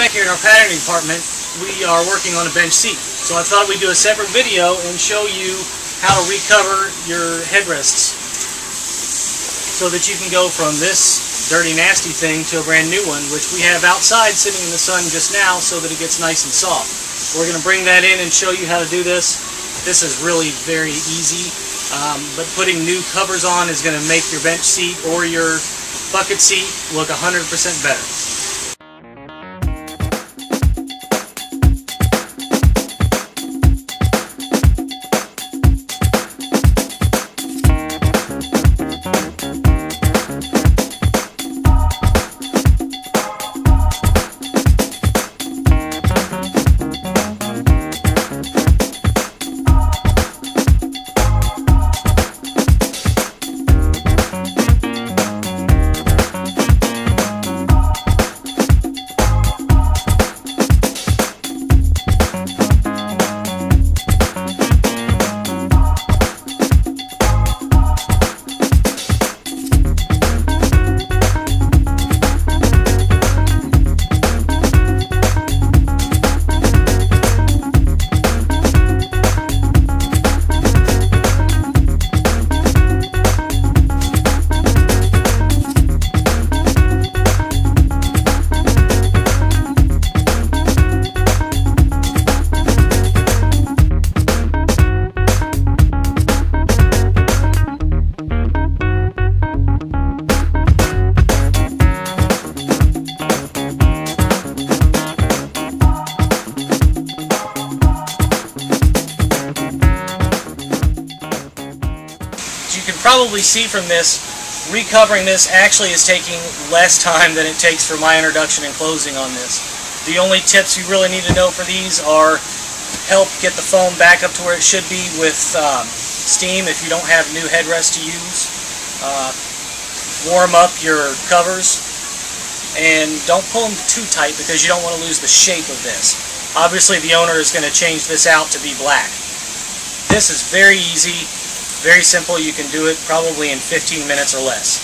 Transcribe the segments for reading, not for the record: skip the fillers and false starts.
back here in our patterning department, we are working on a bench seat. So I thought we'd do a separate video and show you how to recover your headrests so that you can go from this dirty, nasty thing to a brand new one, which we have outside sitting in the sun just now so that it gets nice and soft. We're going to bring that in and show you how to do this. This is really very easy, but putting new covers on is going to make your bench seat or your bucket seat look 100% better. You can probably see from this, recovering this actually is taking less time than it takes for my introduction and closing on this. The only tips you really need to know for these are help get the foam back up to where it should be with steam if you don't have new headrest to use. Warm up your covers and don't pull them too tight because you don't want to lose the shape of this. Obviously the owner is going to change this out to be black. This is very easy. Very simple. You can do it probably in 15 minutes or less.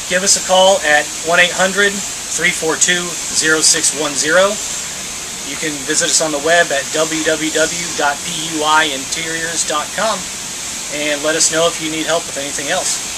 Give us a call at 1-800-342-0610. You can visit us on the web at www.puiinteriors.com and let us know if you need help with anything else.